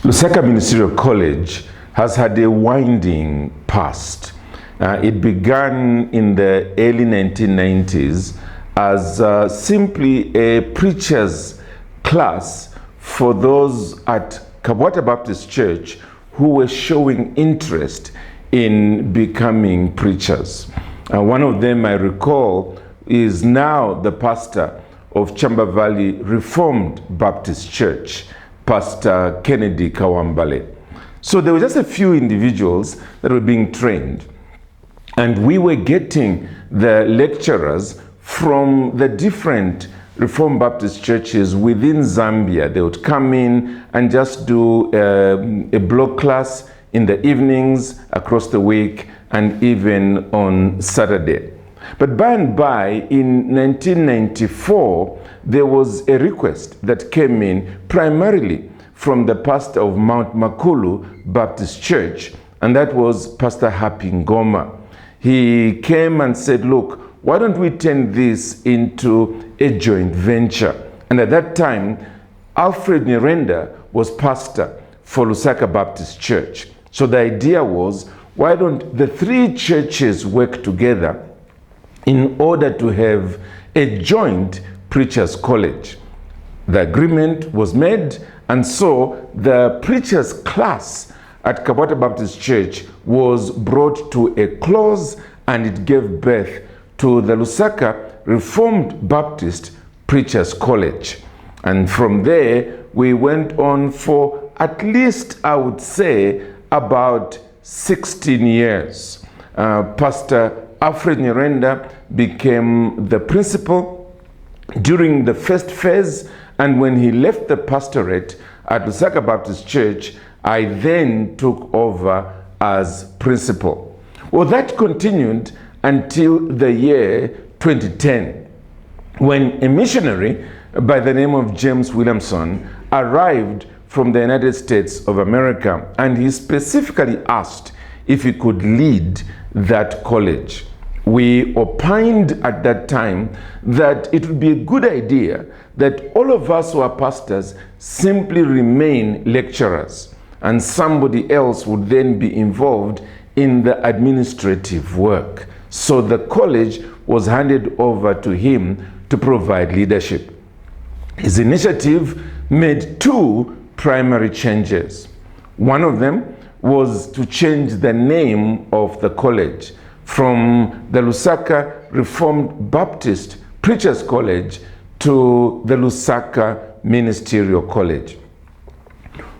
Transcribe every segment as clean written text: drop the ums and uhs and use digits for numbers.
Lusaka Ministerial College has had a winding past. It began in the early 1990s as simply a preacher's class for those at Kabwata Baptist Church who were showing interest in becoming preachers. One of them, I recall, is now the pastor of Chamba Valley Reformed Baptist Church, Pastor Kennedy Kawambale. So there were just a few individuals that were being trained, and we were getting the lecturers from the different Reformed Baptist churches within Zambia. They would come in and just do a block class in the evenings, across the week, and even on Saturday. But by and by, in 1994, there was a request that came in primarily from the pastor of Mount Makulu Baptist Church, and that was Pastor Happy Ngoma. He came and said, look, why don't we turn this into a joint venture? And at that time, Alfred Nyirenda was pastor for Lusaka Baptist Church. So the idea was, why don't the three churches work together in order to have a joint preachers' college? The agreement was made, and so the preachers' class at Kabwata Baptist Church was brought to a close, and it gave birth to the Lusaka Reformed Baptist Preachers College. And from there, we went on for at least, I would say, about 16 years. Pastor Alfred Nyirenda became the principal during the first phase, and when he left the pastorate at Lusaka Baptist Church, I then took over as principal. Well, that continued until the year 2010, when a missionary by the name of James Williamson arrived from the United States of America, and he specifically asked if he could lead that college. We opined at that time that it would be a good idea that all of us who are pastors simply remain lecturers, and somebody else would then be involved in the administrative work. So the college was handed over to him to provide leadership. His initiative made two primary changes. One of them was to change the name of the college from the Lusaka Reformed Baptist Preachers College to the Lusaka Ministerial College.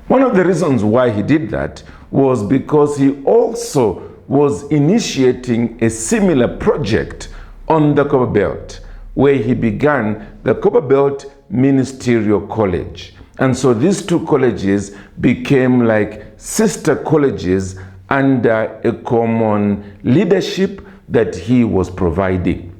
One of the reasons why he did that was because he also was initiating a similar project on the Copper Belt, where he began the Copper Belt Ministerial College. And so these two colleges became like sister colleges under a common leadership that he was providing.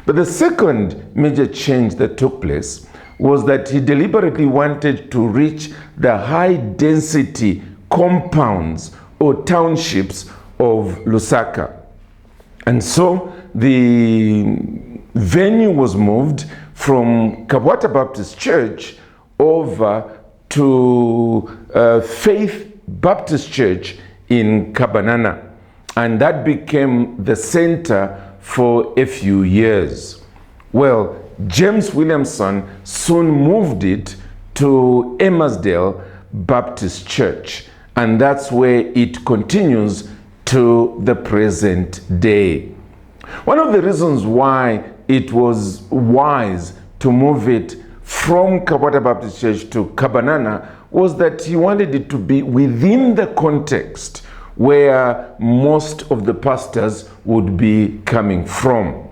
But the second major change that took place was that he deliberately wanted to reach the high density compounds or townships of Lusaka. And so the venue was moved from Kabwata Baptist Church over to Faith Baptist Church in Kabanana, and that became the center for a few years. Well, James Williamson soon moved it to Emersdale Baptist Church, and that's where it continues to the present day. One of the reasons why it was wise to move it from Kabwata Baptist Church to Kabanana was that he wanted it to be within the context where most of the pastors would be coming from.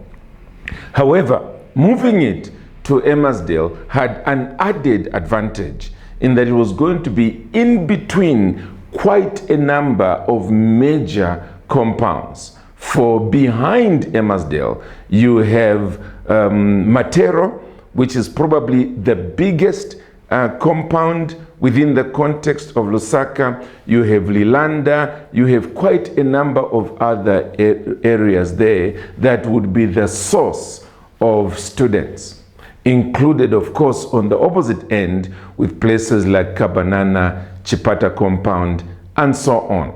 However, moving it to Emersdale had an added advantage in that it was going to be in between quite a number of major compounds. For behind Emersdale, you have Matero, which is probably the biggest compound within the context of Lusaka. You have Lilanda, you have quite a number of other areas there that would be the source of students. included, of course, on the opposite end with places like Kabanana, Chipata compound, and so on.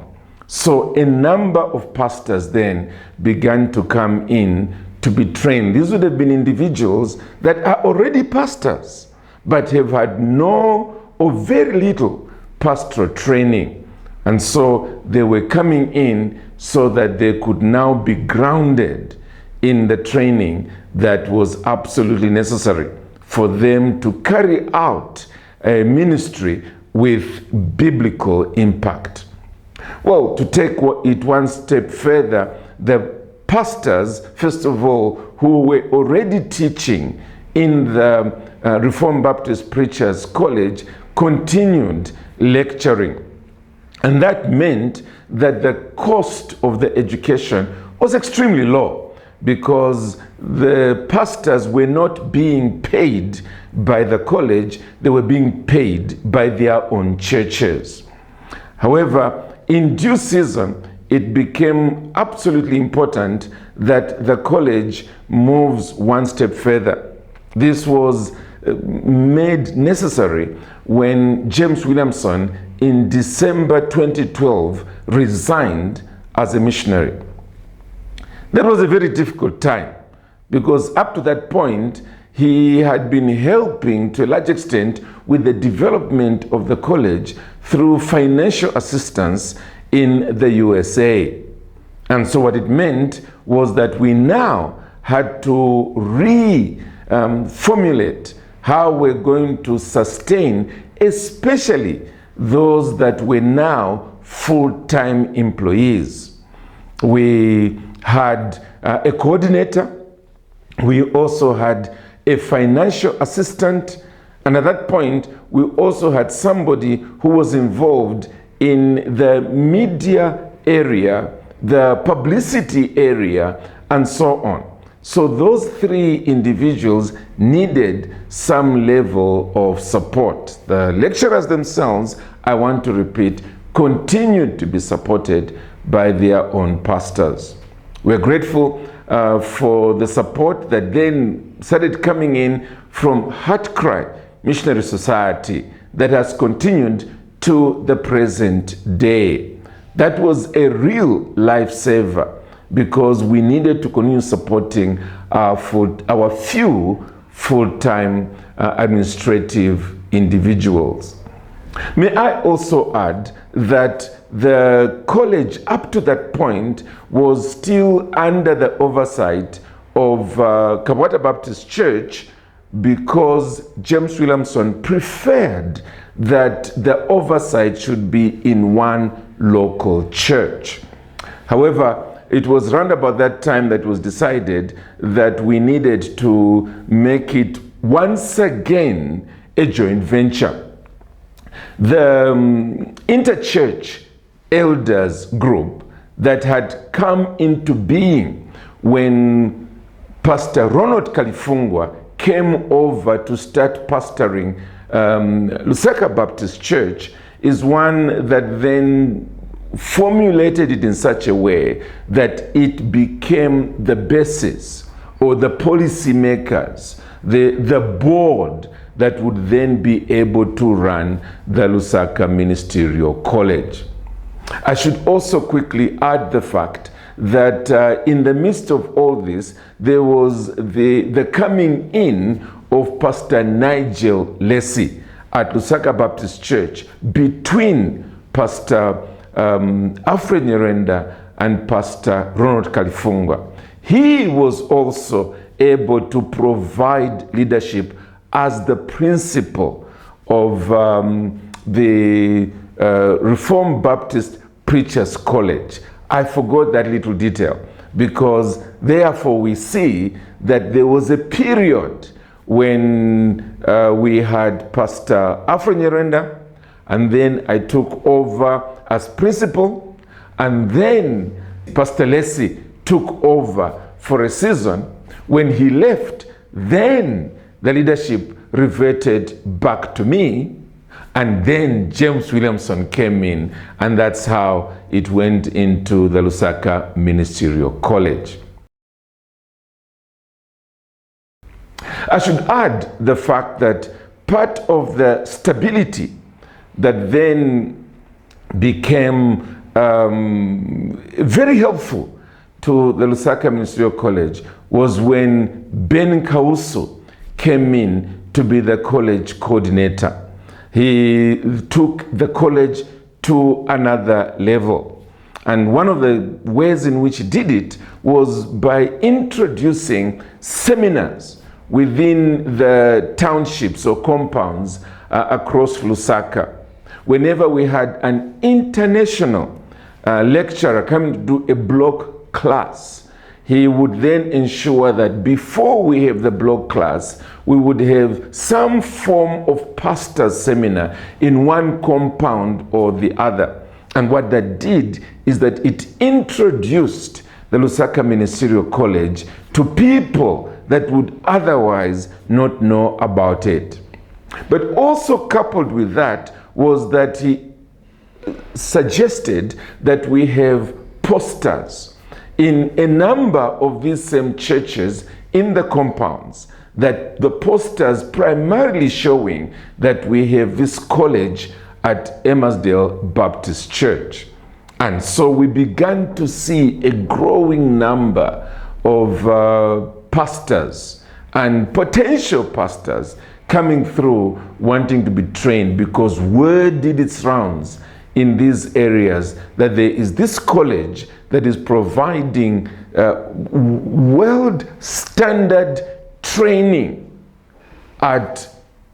So a number of pastors then began to come in to be trained. These would have been individuals that are already pastors, but have had no or very little pastoral training. And so they were coming in so that they could now be grounded in the training that was absolutely necessary for them to carry out a ministry with biblical impact. Well, to take it one step further, the pastors, first of all, who were already teaching in the Reformed Baptist Preachers College, continued lecturing. And that meant that the cost of the education was extremely low, because the pastors were not being paid by the college, they were being paid by their own churches. However, in due season, it became absolutely important that the college moves one step further. This was made necessary when James Williamson in December 2012 resigned as a missionary. That was a very difficult time, because up to that point he had been helping to a large extent with the development of the college through financial assistance in the USA. And so what it meant was that we now had to reformulate how we're going to sustain, especially those that were now full-time employees. We had a coordinator, we also had a financial assistant, and at that point we also had somebody who was involved in the media area, the publicity area, and so on. So those three individuals needed some level of support. The lecturers themselves, I want to repeat, continued to be supported by their own pastors. We're grateful for the support that then started coming in from Heart Cry Missionary Society that has continued to the present day. That was a real lifesaver, because we needed to continue supporting our few full-time administrative individuals. May I also add that the college up to that point was still under the oversight of Kabwata Baptist Church, because James Williamson preferred that the oversight should be in one local church. However, it was round about that time that it was decided that we needed to make it once again a joint venture. The interchurch elders group that had come into being when Pastor Ronald Kalifungwa came over to start pastoring Lusaka Baptist Church is one that then formulated it in such a way that it became the basis, or the policy makers, the board that would then be able to run the Lusaka Ministerial College. I should also quickly add the fact that in the midst of all this, there was the coming in of Pastor Nigel Lessie at Lusaka Baptist Church between Pastor Alfred Nyerenda and Pastor Ronald Kalifungwa. He was also able to provide leadership as the principal of the Reformed Baptist Preachers College. I forgot that little detail, because therefore we see that there was a period when we had Pastor Alfred Nyerenda, and then I took over as principal, and then Pastor Leslie took over for a season. When he left, then the leadership reverted back to me, and then James Williamson came in, and that's how it went into the Lusaka Ministerial College. I should add the fact that part of the stability that then became very helpful to the Lusaka Ministerial College was when Ben Kausu came in to be the college coordinator. He took the college to another level. And one of the ways in which he did it was by introducing seminars within the townships or compounds across Lusaka. Whenever we had an international lecturer coming to do a block class, he would then ensure that before we have the block class, we would have some form of pastor's seminar in one compound or the other. And what that did is that it introduced the Lusaka Ministerial College to people that would otherwise not know about it. But also coupled with that was that he suggested that we have posters in a number of these same churches in the compounds, that the posters primarily showing that we have this college at Emersdale Baptist Church. And so we began to see a growing number of pastors and potential pastors coming through wanting to be trained, because word did its rounds in these areas that there is this college that is providing world standard training at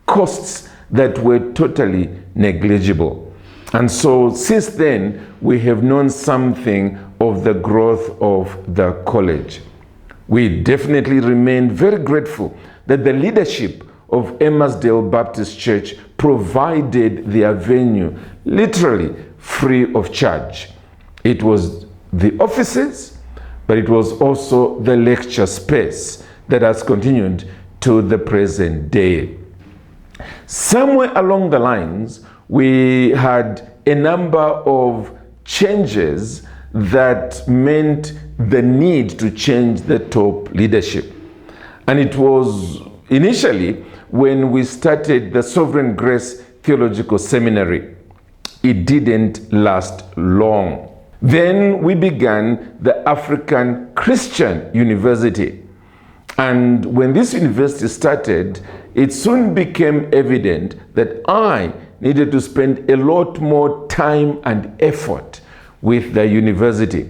costs that were totally negligible. And so since then, we have known something of the growth of the college. We definitely remain very grateful that the leadership of Emersdale Baptist Church provided their venue literally free of charge. It was the offices, but it was also the lecture space that has continued to the present day. Somewhere along the lines, we had a number of changes that meant the need to change the top leadership. And it was initially when we started the Sovereign Grace Theological Seminary. It didn't last long. Then we began the African Christian University. And when this university started, it soon became evident that I needed to spend a lot more time and effort with the university.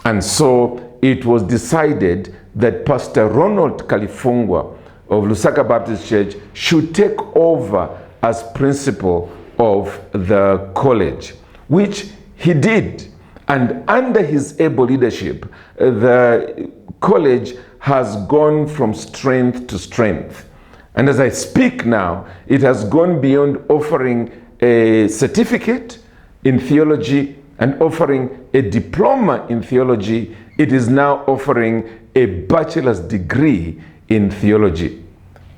And so it was decided that Pastor Ronald Kalifungwa of Lusaka Baptist Church should take over as principal of the college, which he did. And under his able leadership, the college has gone from strength to strength. And as I speak now, it has gone beyond offering a certificate in theology and offering a diploma in theology. It is now offering a bachelor's degree in theology.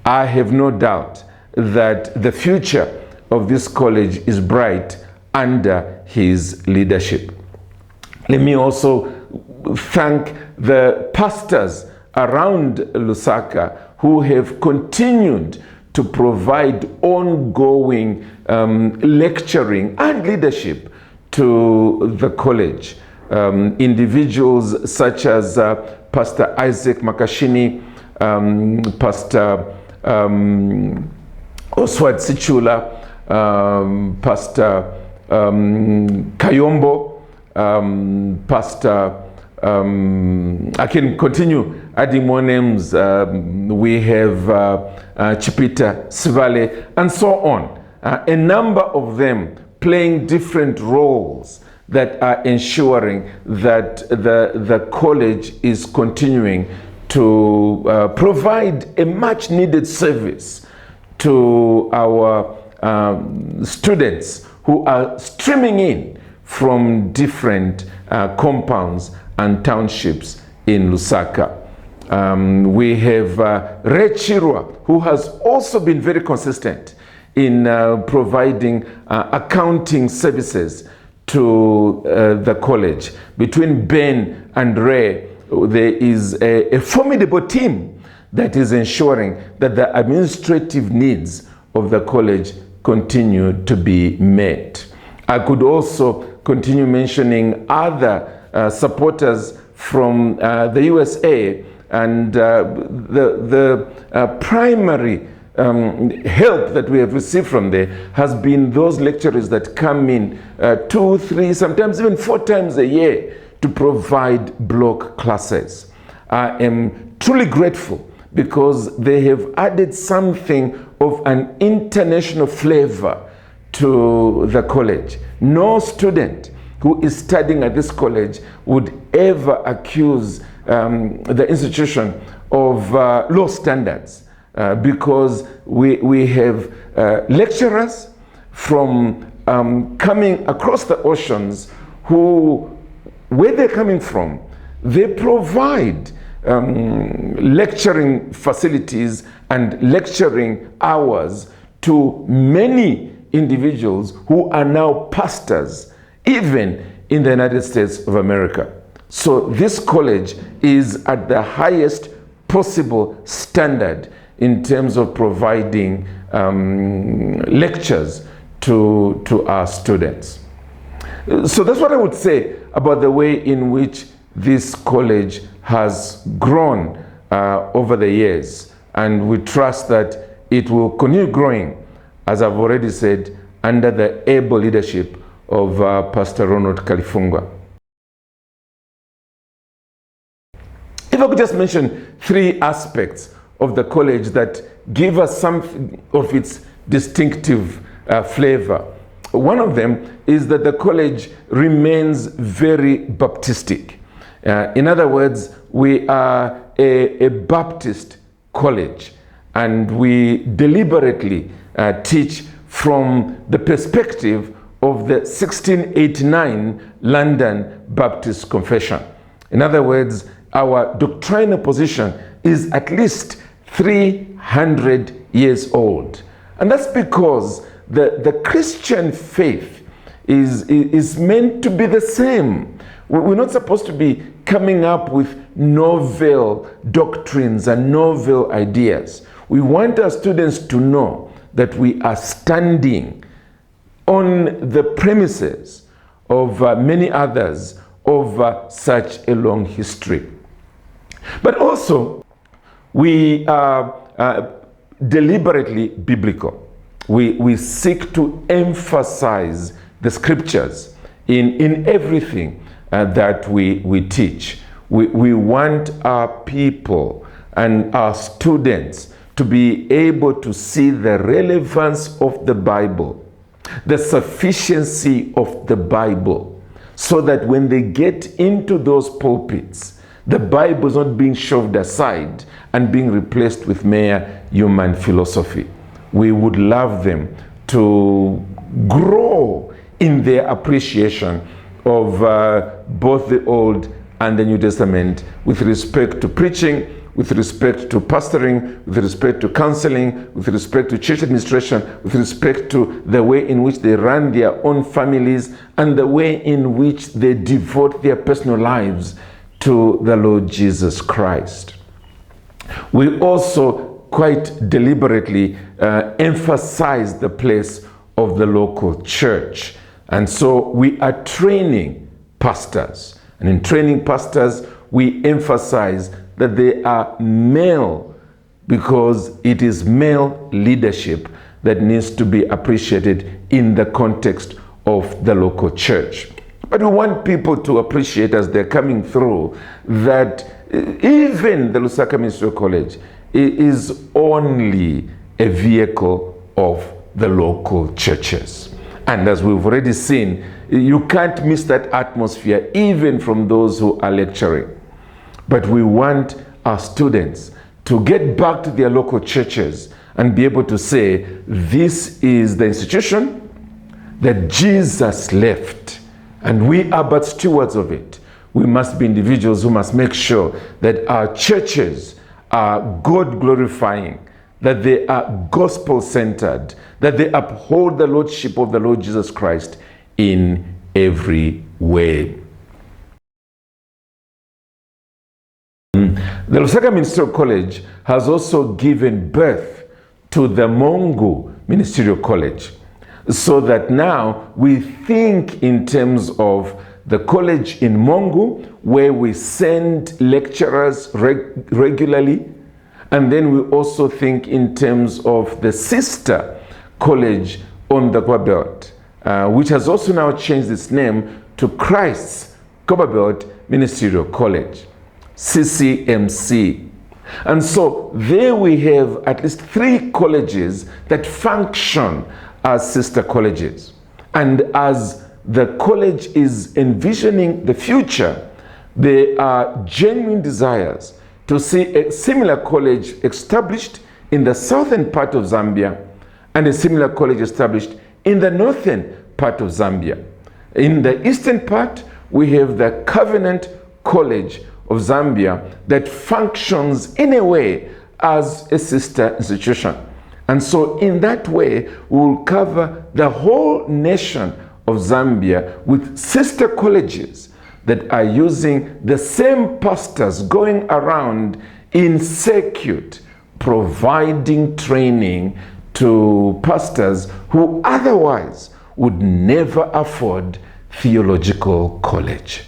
I have no doubt that the future of this college is bright under his leadership. Let me also thank the pastors around Lusaka who have continued to provide ongoing lecturing and leadership to the college. Individuals such as Pastor Isaac Makashini, Pastor Oswald Sichula, Pastor Kayombo, Pastor, I can continue adding more names. We have Chipita Sivale, and so on. A number of them playing different roles that are ensuring that the college is continuing to provide a much needed service to our students who are streaming in from different compounds and townships in Lusaka. We have Ray Chirwa, who has also been very consistent in providing accounting services to the college. Between Ben and Ray, there is a formidable team that is ensuring that the administrative needs of the college continue to be met. I could also continue mentioning other supporters from the USA, and the primary help that we have received from there has been those lecturers that come in 2, 3, sometimes even 4 times a year to provide block classes. I am truly grateful because they have added something of an international flavor to the college. No student who is studying at this college would ever accuse the institution of low standards because we have lecturers from coming across the oceans who, where they're coming from, they provide lecturing facilities and lecturing hours to many individuals who are now pastors, even in the United States of America. So this college is at the highest possible standard in terms of providing lectures to our students. So that's what I would say about the way in which this college has grown over the years, and we trust that it will continue growing, as I've already said, under the able leadership of Pastor Ronald Kalifungwa. If I could just mention 3 aspects of the college that give us some of its distinctive flavor. One of them is that the college remains very Baptistic. In other words, we are a Baptist college, and we deliberately teach from the perspective of the 1689 London Baptist Confession. In other words, our doctrinal position is at least 300 years old. And that's because the Christian faith is meant to be the same. We're not supposed to be coming up with novel doctrines and novel ideas. We want our students to know that we are standing on the premises of many others of such a long history. But also, we are deliberately biblical. We seek to emphasize the scriptures in everything that we teach. We want our people and our students to be able to see the relevance of the Bible, the sufficiency of the Bible, so that when they get into those pulpits, the Bible is not being shoved aside and being replaced with mere human philosophy. We would love them to grow in their appreciation of both the Old and the New Testament with respect to preaching, with respect to pastoring, with respect to counseling, with respect to church administration, with respect to the way in which they run their own families, and the way in which they devote their personal lives to the Lord Jesus Christ. We also quite deliberately emphasize the place of the local church. And so we are training pastors. And in training pastors, we emphasize that they are male, because it is male leadership that needs to be appreciated in the context of the local church. But we want people to appreciate, as they're coming through, that even the Lusaka Ministerial College is only a vehicle of the local churches. And as we've already seen, you can't miss that atmosphere even from those who are lecturing. But we want our students to get back to their local churches and be able to say, this is the institution that Jesus left, and we are but stewards of it. We must be individuals who must make sure that our churches are God-glorifying, that they are gospel-centered, that they uphold the lordship of the Lord Jesus Christ in every way. The Lusaka Ministerial College has also given birth to the Mungu Ministerial College. so that now we think in terms of the college in Mongu, where we send lecturers regularly, and then we also think in terms of the sister college on the Copperbelt, which has also now changed its name to Christ's Copperbelt Ministerial College, CCMC. And so there we have at least 3 colleges that function as sister colleges. And as the college is envisioning the future, there are genuine desires to see a similar college established in the southern part of Zambia and a similar college established in the northern part of Zambia. In the eastern part, we have the Covenant College of Zambia that functions in a way as a sister institution. And so in that way, we will cover the whole nation of Zambia with sister colleges that are using the same pastors going around in circuit, providing training to pastors who otherwise would never afford theological college.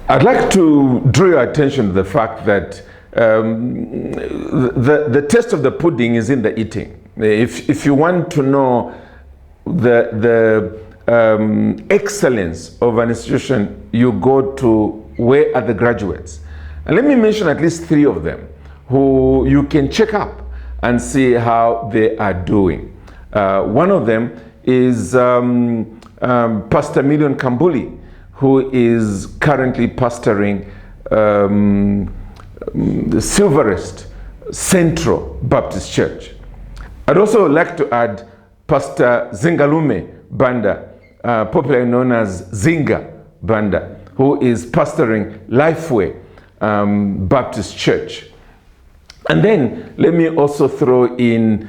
I'd like to draw your attention to the fact that the taste of the pudding is in the eating. If you want to know the excellence of an institution, you go to where are the graduates. And let me mention at least 3 of them who you can check up and see how they are doing. One of them is Pastor Million Kambuli, who is currently pastoring the Silverest Central Baptist Church. I'd also like to add Pastor Zingalume Banda, popularly known as Zinga Banda, who is pastoring Lifeway Baptist Church. And then let me also throw in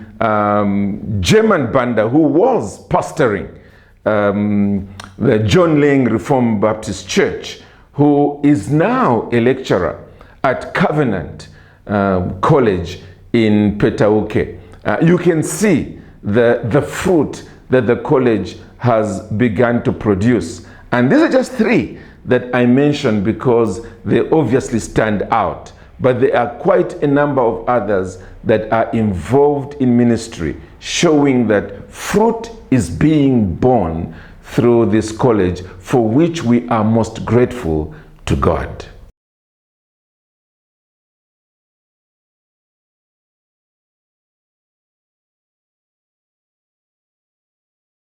German Banda, who was pastoring the John Lang Reformed Baptist Church, who is now a lecturer at Covenant College in Petauke. You can see the fruit that the college has begun to produce. And these are just 3 that I mentioned because they obviously stand out. But there are quite a number of others that are involved in ministry, showing that fruit is being born through this college, for which we are most grateful to God.